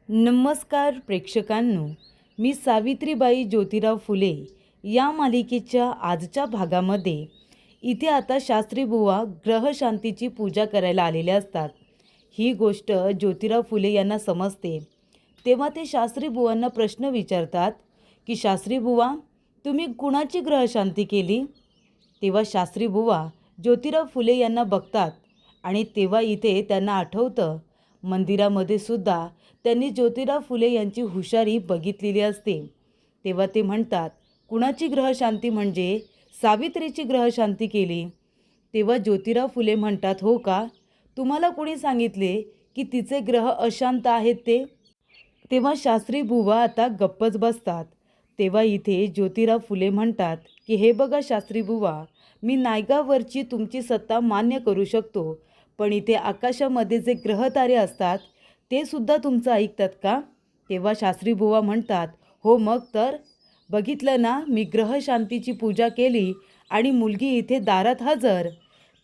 नमस्कार प्रेक्षकांनो, मी सावित्रीबाई ज्योतिराव फुले या मालिकेच्या आजच्या भागामध्ये इथे आता शास्त्री बुवा ग्रहशांतीची पूजा करायला आलेले असतात. ही गोष्ट ज्योतिराव फुले यांना समजते. तेव्हा ते शास्त्री बुवांना प्रश्न विचारतात की शास्त्री बुवा, तुम्ही कुणाची ग्रहशांती केली? तेव्हा शास्त्री बुवा ज्योतिराव फुले यांना बघतात आणि तेव्हा इथे त्यांना आठवतं मंदिरामध्ये सुद्धा त्यांनी ज्योतिराव फुले यांची हुशारी बघितलेली असते. तेव्हा ते म्हणतात, कुणाची ग्रहशांती? म्हणजे सावित्रीची ग्रहशांती केली. तेव्हा ज्योतिराव फुले म्हणतात, हो का? तुम्हाला कोणी सांगितले की तिचे ग्रह अशांत आहेत ते? तेव्हा शास्त्री बुवा आता गप्पच बसतात. तेव्हा इथे ज्योतिराव फुले म्हणतात की हे बघा शास्त्री बुवा, मी नायगावरची तुमची सत्ता मान्य करू शकतो, पण इथे आकाशामध्ये जे ग्रहतारे असतात ते सुद्धा तुमचं ऐकतात का? तेव्हा शास्त्री बुवा म्हणतात, हो मग तर, बघितलं ना, मी ग्रहशांतीची पूजा केली आणि मुलगी इथे दारात हजर.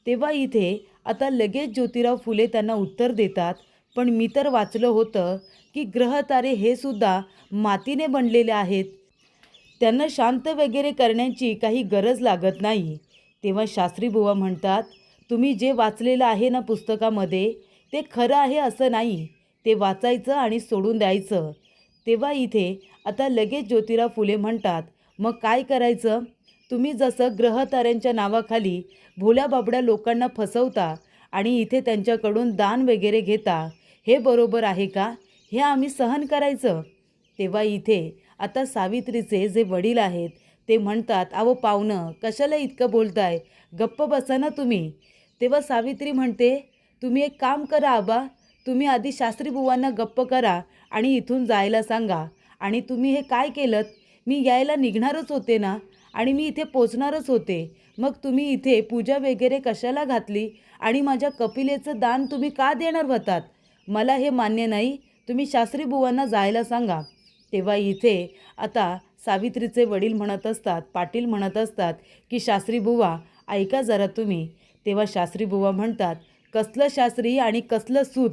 तेव्हा इथे आता लगेच ज्योतिराव फुले त्यांना उत्तर देतात, पण मी तर वाचलं होतं की ग्रहतारे हे सुद्धा मातीने बनलेले आहेत, त्यांना शांत वगैरे करण्याची काही गरज लागत नाही. तेव्हा शास्त्री बुवा म्हणतात, तुम्ही जे वाचलेलं आहे ना पुस्तकामध्ये ते खरं आहे असं नाही, ते वाचायचं आणि सोडून द्यायचं. तेव्हा इथे आता लगेच ज्योतिराव फुले म्हणतात, मग काय करायचं? तुम्ही जसं ग्रहताऱ्यांच्या नावाखाली भोल्या बाबड्या लोकांना फसवता आणि इथे त्यांच्याकडून दान वगैरे घेता, हे बरोबर आहे का? हे आम्ही सहन करायचं? तेव्हा इथे आता सावित्रीचे जे वडील आहेत ते म्हणतात, अहो पाहुणं, कशाला इतकं बोलताय, गप्प बसा ना तुम्ही. तेव्हा सावित्री म्हणते, तुम्ही एक काम करा आबा, तुम्ही आधी शास्त्री बुवांना गप्प करा आणि इथून जायला सांगा. आणि तुम्ही हे काय केलं? मी यायला निघणारच होते ना, आणि मी इथे पोचणारच होते. मग तुम्ही इथे पूजा वगैरे कशाला घातली आणि माझ्या कपिलेचं दान तुम्ही का देणार होतात? मला हे मान्य नाही, तुम्ही शास्त्री बुवांना जायला सांगा. तेव्हा इथे आता सावित्रीचे वडील म्हणत असतात, पाटील म्हणत असतात की शास्त्री बुवा ऐका जरा तुम्ही. तेव्हा शास्त्री बुवा म्हणतात, कसलं शास्त्री आणि कसलं सूत,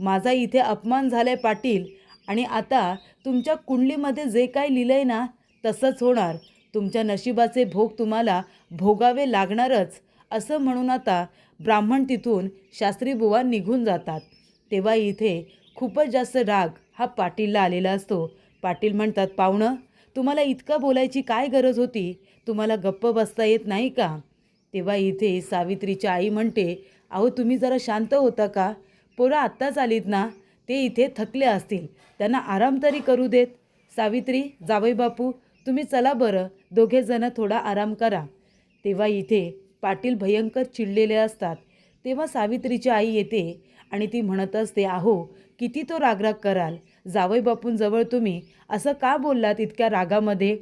माझा इथे अपमान झालाय पाटील, आणि आता तुमच्या कुंडलीमध्ये जे काय लिहिलंय ना तसंच होणार, तुमच्या नशिबाचे भोग तुम्हाला भोगावे लागणारच, असं म्हणून आता ब्राह्मण तिथून शास्त्री बुवा निघून जातात. तेव्हा इथे खूपच जास्त राग हा पाटीलला आलेला असतो. पाटील म्हणतात, पाहुणं, तुम्हाला इतकं बोलायची काय गरज होती? तुम्हाला गप्प बसता येत नाही का? तेव्हा इथे सावित्रीची आई म्हणते, अहो तुम्ही जरा शांत होता का? पोरं आत्ताच आलीत ना, ते इथे थकले असतील, त्यांना आराम तरी करू देत. सावित्री, जावई बापू, तुम्ही चला बरं, दोघे जण थोडा आराम करा. तेव्हा इथे पाटील भयंकर चिडलेले असतात. तेव्हा सावित्रीची आई येते आणि ती म्हणत असते, अहो किती तो रागराग कराल, जावई बापूंजवळ तुम्ही असं का बोललात इतक्या रागामध्ये?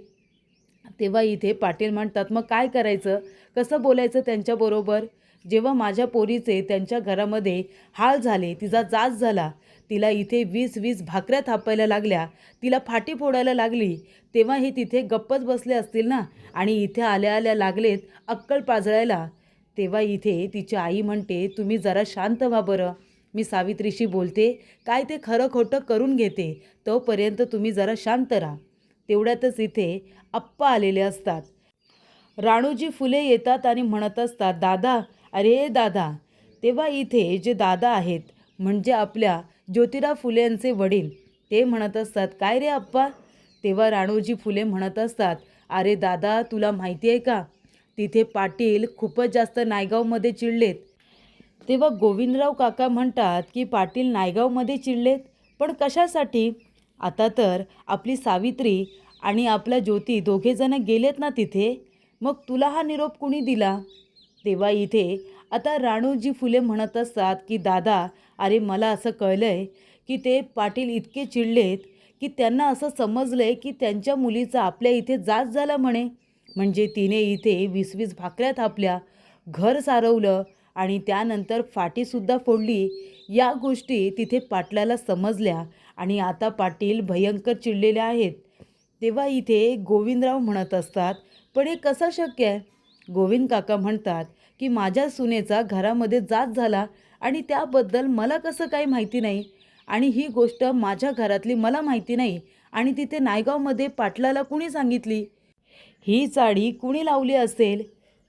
तेव्हा इथे पाटील म्हणतात, मग काय करायचं, कसं बोलायचं त्यांच्याबरोबर? जेव्हा माझ्या पोरीचे त्यांच्या घरामध्ये हाल झाले, तिचा जाच झाला, तिला इथे 20-20 भाकऱ्या थापायला लागल्या, तिला फाटी फोडायला लागली, तेव्हा हे तिथे गप्पच बसले असतील ना, आणि इथे आल्या आल्या लागलेत अक्कल पाजळायला. तेव्हा इथे तिची आई म्हणते, तुम्ही जरा शांत व्हा बरं, मी सावित्रीशी बोलते, काय ते खरं खोटं करून घेते, तोपर्यंत तुम्ही जरा शांत राहा. तेवढ्यातच इथे आप्पा आलेले असतात. राणूजी फुले येतात आणि म्हणत असतात, दादा, अरे दादा. तेव्हा इथे जे दादा आहेत म्हणजे आपल्या ज्योतिराव फुले यांचे वडील, ते म्हणत असतात, काय रे आप्पा? तेव्हा राणूजी फुले म्हणत असतात, अरे दादा, तुला माहिती आहे का, तिथे पाटील खूपच जास्त नायगावमध्ये चिडलेत. तेव्हा गोविंदराव काका म्हणतात की पाटील नायगावमध्ये चिडलेत, पण कशासाठी? आता तर आपली सावित्री आणि आपला ज्योती दोघेजण गेलेत ना तिथे, मग तुला हा निरोप कुणी दिला? तेव्हा इथे आता राणूजी फुले म्हणत असतात की दादा, अरे मला असं कळलंय की ते पाटील इतके चिडलेत की त्यांना असं समजलंय की त्यांच्या मुलीचा आपल्या इथे जाच झाला म्हणे, म्हणजे तिने इथे 20-20 भाकऱ्या थापल्या, घर सारवलं आणि त्यानंतर फाटीसुद्धा फोडली. या गोष्टी तिथे पाटलाला समजल्या आणि आता पाटील भयंकर चिडलेले आहेत. तेव्हा इथे गोविंदराव म्हणत असतात, पण हे कसं शक्य आहे? गोविंद काका म्हणतात की माझ्या सुनेचा घरामध्ये जाच झाला आणि त्याबद्दल मला कसं काही माहिती नाही, आणि ही गोष्ट माझ्या घरातली मला माहिती नाही आणि तिथे नायगावमध्ये पाटलाला कुणी सांगितली? ही चाळी कुणी लावली असेल?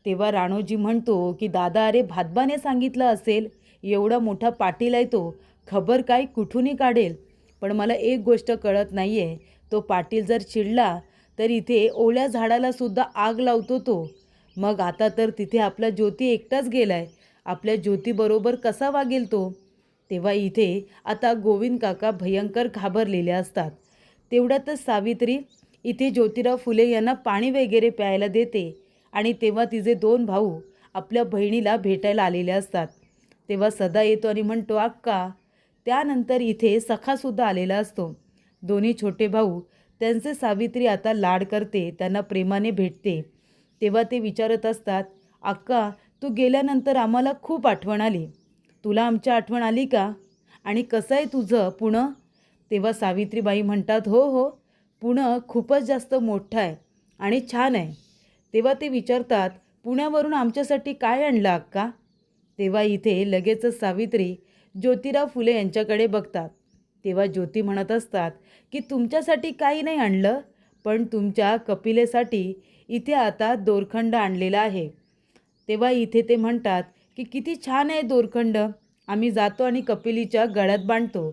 तेव्हा राणोजी म्हणतो की दादा, अरे भातबाने सांगितलं असेल, एवढा मोठा पाटील आहे तो, खबर काय कुठूनही काढेल. पण मला एक गोष्ट कळत नाही आहे, तो पाटील जर चिडला तर इथे ओल्या झाडाला सुद्धा आग लावतो तो. मग आता तर तिथे आपला ज्योती एकटाच गेलाय, आपल्या ज्योतीबरोबर कसा वागेल तो? तेव्हा इथे आता गोविंद काका भयंकर घाबरलेले असतात. तेवढ्यातच सावित्री इथे ज्योतिराव फुले यांना पाणी वगैरे प्यायला देते आणि तेव्हा तिचे दोन भाऊ आपल्या बहिणीला भेटायला आलेले असतात. तेव्हा सदा येतो आणि म्हणतो अक्का. त्यानंतर इथे सखासुद्धा आलेला असतो. दोन्ही छोटे भाऊ त्यांचे सावित्री आता लाड करते, त्यांना प्रेमाने भेटते. तेव्हा ते विचारत असतात, अक्का तू गेल्यानंतर आम्हाला खूप आठवण आली, तुला आमची आठवण आली का? आणि कसं आहे तुझं पुणं? तेव्हा सावित्रीबाई म्हणतात, हो हो, पुणं खूपच जास्त मोठं आहे आणि छान आहे. तेव्हा ते विचारतात, पुण्यावरून आमच्यासाठी काय आणलं अक्का? तेव्हा इथे लगेचच सावित्री ज्योतिराव फुले यांच्याकडे बघतात. तेव्हा ज्योती म्हणत असतात की तुमच्यासाठी काही नाही आणलं, पण तुमच्या कपिलेसाठी इथे आता दोरखंड आणलेला आहे. तेव्हा इथे ते म्हणतात की किती छान आहे दोरखंड, आम्ही जातो आणि कपिलीच्या गळ्यात बांधतो.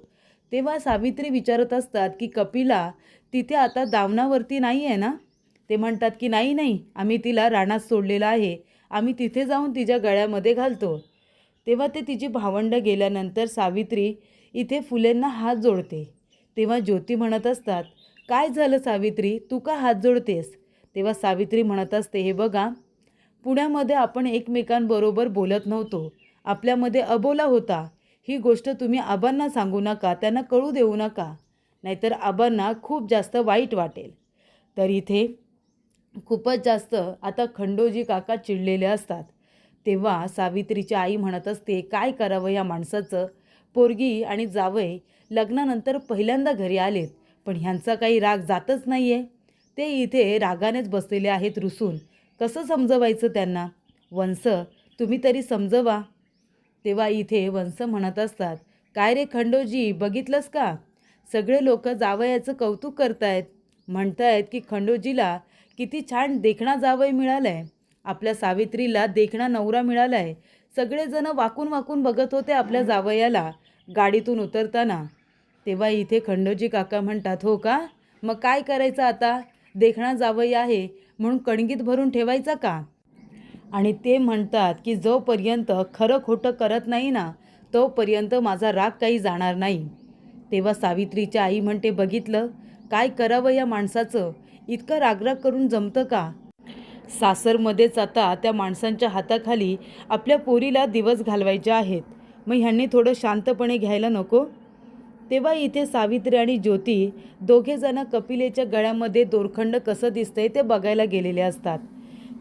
तेव्हा सावित्री विचारत असतात की कपिला तिथे आता दावणावरती नाही आहे ना? ते म्हणतात की नाही नाही, आम्ही तिला रानात सोडलेलं आहे, आम्ही तिथे जाऊन तिच्या गळ्यामध्ये घालतो. तेव्हा ते तिची भावंडं गेल्यानंतर सावित्री इथे फुलेंना हात जोडते. तेव्हा ज्योती म्हणत असतात, काय झालं सावित्री, तू का हात जोडतेस? तेव्हा सावित्री म्हणत असते, हे बघा, पुण्यामध्ये आपण एकमेकांबरोबर बोलत नव्हतो, आपल्यामध्ये अबोला होता. ही गोष्ट तुम्ही आबांना सांगू नका, त्यांना कळू देऊ नका, नाहीतर आबांना खूप जास्त वाईट वाटेल. तर इथे खूपच जास्त आता खंडोजी काका चिडलेले असतात. तेव्हा सावित्रीची आई म्हणत असते, काय करावं या माणसाचं, पोरगी आणि जावई लग्नानंतर पहिल्यांदा घरी आलेत, पण ह्यांचा काही राग जातच नाही आहे. ते इथे रागानेच बसलेले आहेत रुसून. कसं समजवायचं त्यांना? वंस, तुम्ही तरी समजवा. तेव्हा इथे वंस म्हणत असतात, काय रे खंडोजी, बघितलंस का, सगळे लोक जावयाचं कौतुक करतायत, म्हणतायत की खंडोजीला किती छान देखणा जावई मिळालाय, आपल्या सावित्रीला देखणा नवरा मिळालाय. सगळेजण वाकून वाकून बघत होते आपल्या जावयाला गाडीतून उतरताना. तेव्हा इथे खंडोजी काका म्हणतात, हो का, मग काय करायचं आता, देखणा जावई आहे म्हणून कणगीत भरून ठेवायचा का? आणि ते म्हणतात की जोपर्यंत खरं खोटं करत नाही ना, तोपर्यंत माझा राग काही जाणार नाही. तेव्हा सावित्रीची आई म्हणते, बघितलं, काय करावं या माणसाचं, इतकं रागराग करून जमतं का? सासरमध्येच आता त्या माणसांच्या हाताखाली आपल्या पोरीला दिवस घालवायचे आहेत, मग ह्यांनी थोडं शांतपणे घ्यायला नको? तेव्हा इथे सावित्री आणि ज्योती दोघेजणं कपिलेच्या गळ्यामध्ये दोरखंड कसं दिसतंय ते बघायला गेलेले असतात.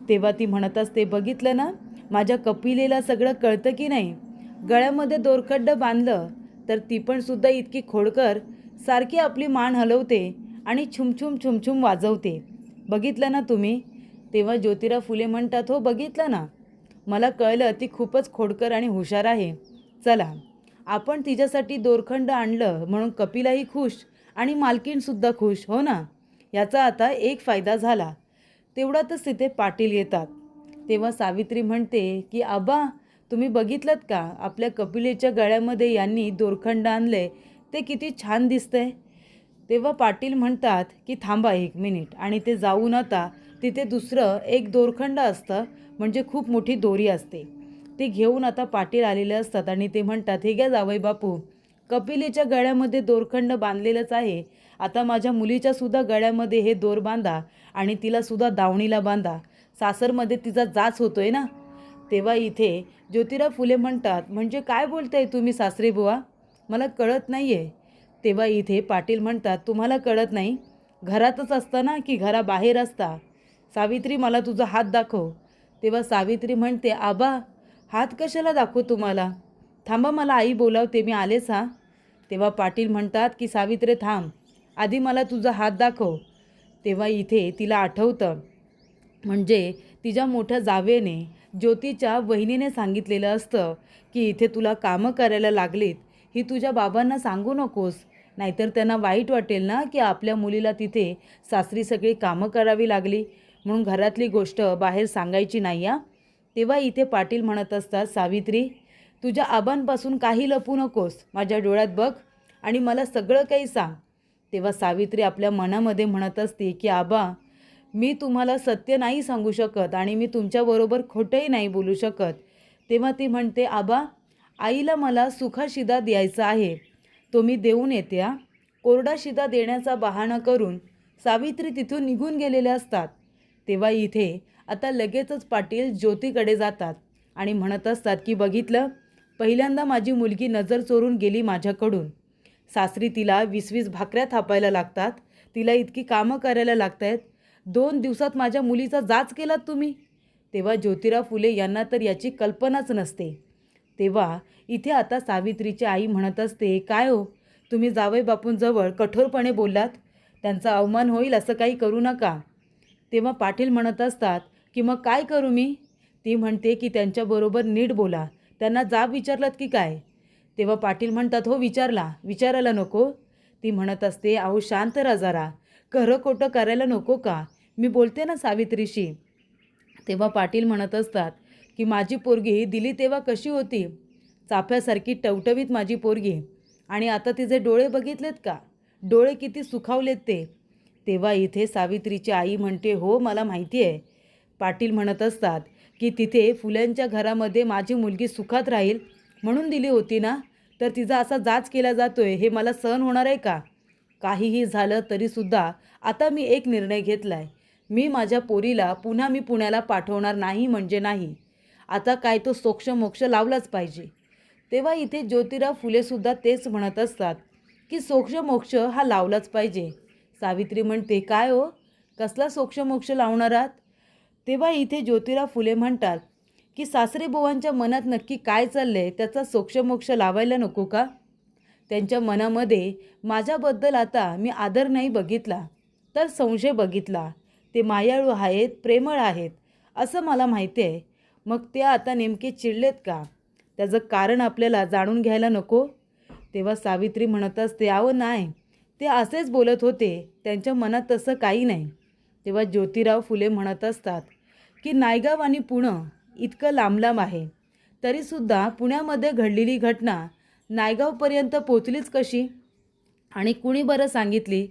तेव्हा ती म्हणत असते, बघितलं ना, माझ्या कपिलेला सगळं कळतं की नाही, गळ्यामध्ये दोरखंड बांधलं तर ती पण सुद्धा इतकी खोडकर, सारखी आपली मान हलवते आणि छुमछुम छुमछुम वाजवते, बघितलं ना तुम्ही? तेव्हा ज्योतिराव फुले म्हणतात, हो बघितलं ना, मला कळलं ती खूपच खोडकर आणि हुशार आहे. चला, आपण तिच्यासाठी दोरखंड आणलं म्हणून कपिलाही खुश आणि मालकीणसुद्धा खुश, हो ना? याचा आता एक फायदा झाला. तेवढ्यातच तिथे पाटील येतात. तेव्हा सावित्री म्हणते की आबा, तुम्ही बघितलं का, आपल्या कपिलेच्या गळ्यामध्ये यांनी दोरखंड आणले, ते किती छान दिसतंय. तेव्हा पाटील म्हणतात की थांबा एक मिनिट, आणि ते जाऊन आता तिथे दुसरं एक दोरखंड असतं, म्हणजे खूप मोठी दोरी असते, ते घेऊन आता पाटील आलेले असतात आणि ते म्हणतात, हे घ्या जावई बापू, कपिलेच्या गळ्यामध्ये दोरखंड बांधलेलंच आहे, आता माझ्या मुलीच्या सुद्धा गळ्यामध्ये हे दोर बांधा आणि तिला सुद्धा दावणीला बांधा, सासरमध्ये तिचा जाच होतोय ना. तेव्हा इथे ज्योतिराव फुले म्हणतात, म्हणजे काय बोलताय तुम्ही सासरे बुवा, मला कळत नाही आहे. तेव्हा इथे पाटील म्हणतात, तुम्हाला कळत नाही, घरातच असता ना की घराबाहेर असता? सावित्री, मला तुझा हात दाखव. तेव्हा सावित्री म्हणते, आबा हात कशाला दाखवू तुम्हाला, थांबा, मला आई बोलावते, मी आलेच हा. तेव्हा पाटील म्हणतात की सावित्री थांब, आधी मला तुझा हात दाखव. तेव्हा इथे तिला आठवतं, म्हणजे तिच्या मोठ्या जावेने ज्योतीच्या वहिनीने सांगितलेलं असतं की इथे तुला कामं करायला लागलीत ही तुझ्या बाबांना सांगू नकोस, नाहीतर त्यांना वाईट वाटेल ना की आपल्या मुलीला तिथे सासरी सगळी कामं करावी लागली, म्हणून घरातली गोष्ट बाहेर सांगायची नाही या. तेव्हा इथे पाटील म्हणत असतात, सावित्री तुझ्या आबांपासून काही लपू नकोस, माझ्या डोळ्यात बघ आणि मला सगळं काही सांग. तेव्हा सावित्री आपल्या मनामध्ये म्हणत असते की आबा, मी तुम्हाला सत्य नाही सांगू शकत आणि मी तुमच्याबरोबर खोटंही नाही बोलू शकत. तेव्हा ती म्हणते, आबा आईला मला सुखा शिदा द्यायचा आहे, तो मी देऊन येते. कोरडा शिदा देण्याचा बहाणा करून सावित्री तिथून निघून गेलेले असतात. तेव्हा इथे आता लगेचच पाटील ज्योतीकडे जातात आणि म्हणत असतात की बघितलं, पहिल्यांदा माझी मुलगी नजर चोरून गेली माझ्याकडून. सासरी तिला 20-20 भाकऱ्या थापायला लागतात, तिला इतकी कामं करायला लागत आहेत. 2 दिवसात माझ्या मुलीचा जाच केलात तुम्ही. तेव्हा ज्योतिराव फुले यांना तर याची कल्पनाच नसते. तेव्हा इथे आता सावित्रीची आई म्हणत असते, काय हो तुम्ही जावई बापूंजवळ कठोरपणे बोललात, त्यांचा अवमान होईल असं काही करू नका. तेव्हा पाटील म्हणत असतात की मग काय करू मी. ती म्हणते की त्यांच्याबरोबर नीट बोला, त्यांना जाब विचारलात की काय. तेव्हा पाटील म्हणतात, हो विचारायला नको. ती म्हणत असते, अहो शांत राहा जरा, खरं खोटं करायला नको का, मी बोलते ना सावित्रीशी. तेव्हा पाटील म्हणत असतात की माझी पोरगी दिली तेव्हा कशी होती, चाफ्यासारखी टवटवीत माझी पोरगी, आणि आता तिचे डोळे बघितलेत का, डोळे किती सुखावलेत ते. तेव्हा इथे सावित्रीची आई म्हणते, हो मला माहिती आहे. पाटील म्हणत असतात की तिथे फुल्यांच्या घरामध्ये माझी मुलगी सुखात राहील म्हणून दिली होती ना, तर तिचा असा जाच केला जातोय हे मला सहन होणार आहे का. काहीही झालं तरीसुद्धा आता मी एक निर्णय घेतला आहे, मी माझ्या पोरीला पुन्हा पुण्याला पाठवणार नाही म्हणजे नाही. आता काय तो सोक्षमोक्ष लावलाच पाहिजे. तेव्हा इथे ज्योतिराव फुलेसुद्धा तेच म्हणत असतात की सोक्षमोक्ष हा लावलाच पाहिजे. सावित्री म्हणते, काय हो कसला सोक्षमोक्ष लावणार आहात. तेव्हा इथे ज्योतिराव फुले म्हणतात की सासरेबुवांच्या मनात नक्की काय चाललं आहे त्याचा सोक्षमोक्ष लावायला नको का. त्यांच्या मनामध्ये माझ्याबद्दल आता मी आदर नाही बघितला तर संशय बघितला. ते मायाळू आहेत, प्रेमळ आहेत असं मला माहिती आहे. मग ते आता नेमके चिडलेत का, त्याचं कारण आपल्याला जाणून घ्यायला नको. तेव्हा सावित्री म्हणत असते, अहो नाही, ते असेच बोलत होते, त्यांच्या मनात तसं काही नाही. तेव्हा ज्योतिराव फुले म्हणत असतात की नायगाव आणि पुणे इतकं लांब लांब आहे, तरीसुद्धा पुण्यामध्ये घडलेली घटना नायगावपर्यंत पोचलीच कशी, आणि कुणी बरं सांगितली.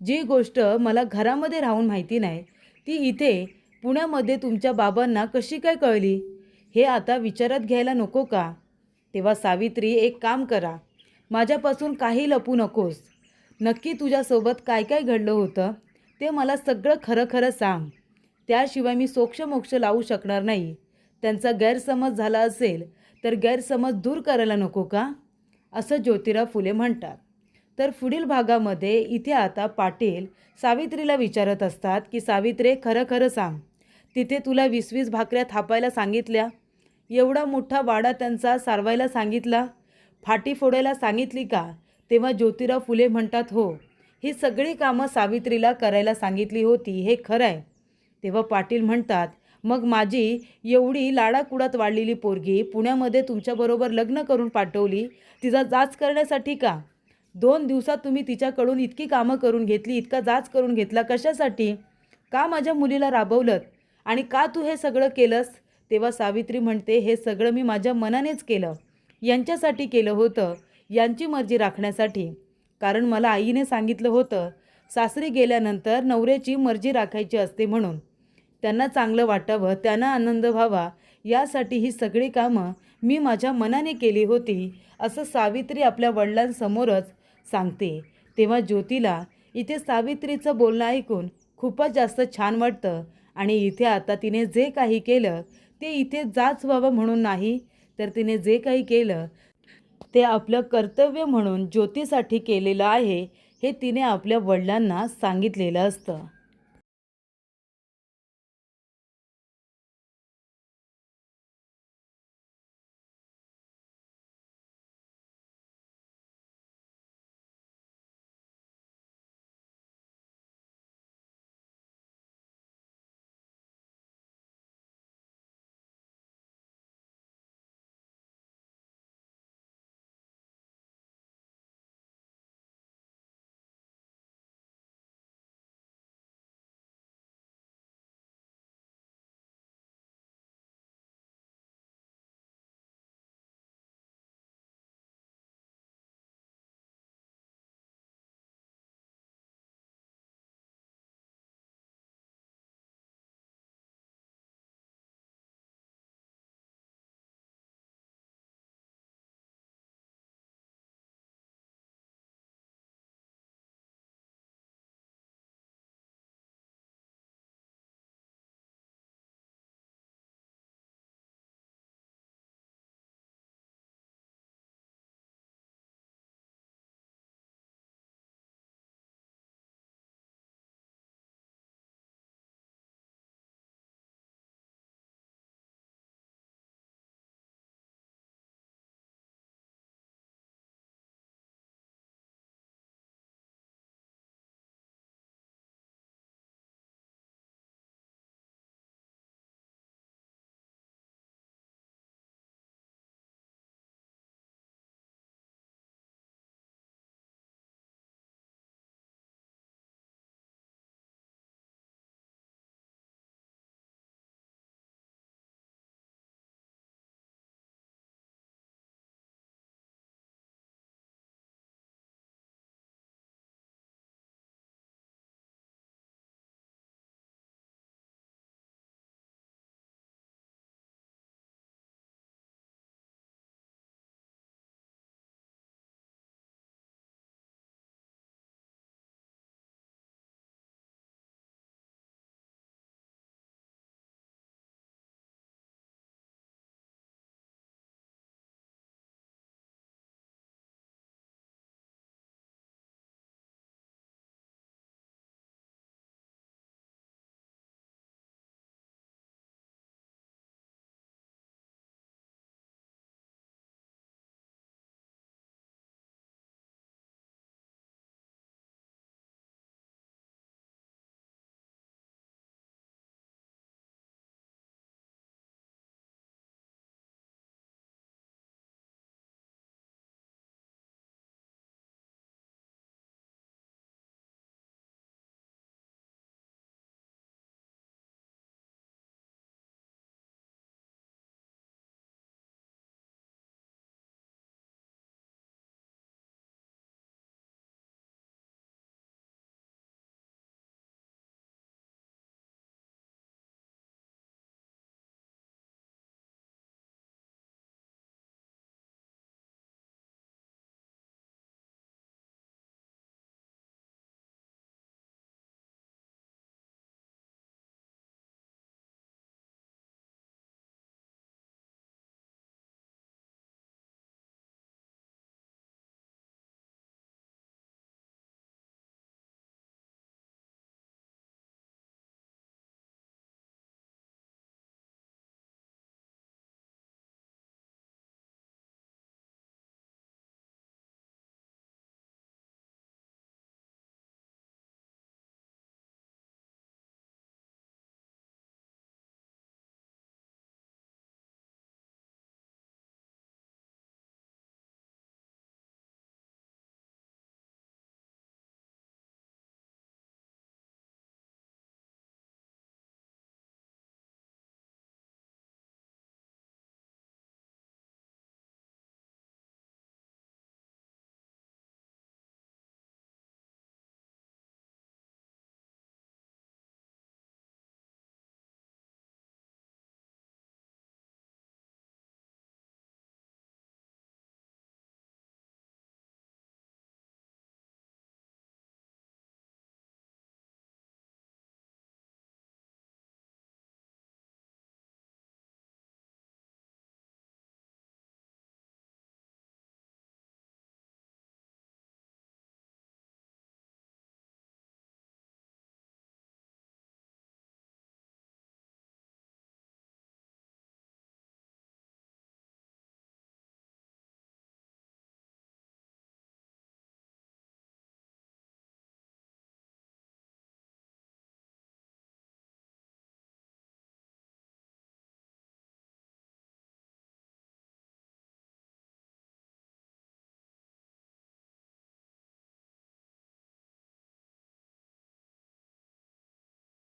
जी गोष्ट मला घरामध्ये राहून माहिती नाही ती इथे पुण्यामध्ये तुमच्या बाबांना कशी काय कळली, हे आता विचारात घ्यायला नको का. तेव्हा सावित्री एक काम करा, माझ्यापासून काही लपू नकोस. नक्की तुझ्यासोबत काय काय घडलं होतं ते मला सगळं खरं खरं सांग, त्याशिवाय मी सोक्षमोक्ष लावू शकणार नाही. त्यांचा गैरसमज झाला असेल तर गैरसमज दूर करायला नको का, असं ज्योतिराव फुले म्हणतात. तर पुढील भागामध्ये इथे आता पाटील सावित्रीला विचारत असतात की सावित्रे खरं खरं सांग, तिथे तुला 20-20 भाकऱ्या थापायला सांगितल्या, एवढा मोठा वाडा त्यांचा सारवायला सांगितला, फाटी फोडायला सांगितली का. तेव्हा ज्योतिराव फुले म्हणतात, हो ही सगळी कामं सावित्रीला करायला सांगितली होती, हे खरं आहे. तेव्हा पाटील म्हणतात, मग माझी एवढी लाडाकुडात वाढलेली पोरगी पुण्यामध्ये तुमच्याबरोबर लग्न करून पाठवली तिचा जाच करण्यासाठी का. 2 दिवसात तुम्ही तिच्याकडून इतकी कामं करून घेतली, इतका जाच करून घेतला, कशासाठी, का माझ्या मुलीला राबवलं आणि का तू हे सगळं केलंस. तेव्हा सावित्री म्हणते, हे सगळं मी माझ्या मनानेच केलं, यांच्यासाठी केलं होतं, यांची मर्जी राखण्यासाठी. कारण मला आईने सांगितलं होतं सासरी गेल्यानंतर नवऱ्याची मर्जी राखायची असते, म्हणून त्यांना चांगलं वाटावं, त्यांना आनंद व्हावा, यासाठी ही सगळी कामं मी माझ्या मनाने केली होती, असं सावित्री आपल्या वडिलांसमोरच सांगते. तेव्हा ज्योतीला इथे सावित्रीचं बोलणं ऐकून खूपच जास्त छान वाटतं आणि इथे आता तिने जे काही केलं ते इथे जाच व्हावं म्हणून नाही, तर तिने जे काही केलं ते आपलं कर्तव्य म्हणून ज्योतीसाठी केलेलं आहे, हे तिने आपल्या वडिलांना सांगितलेलं असतं.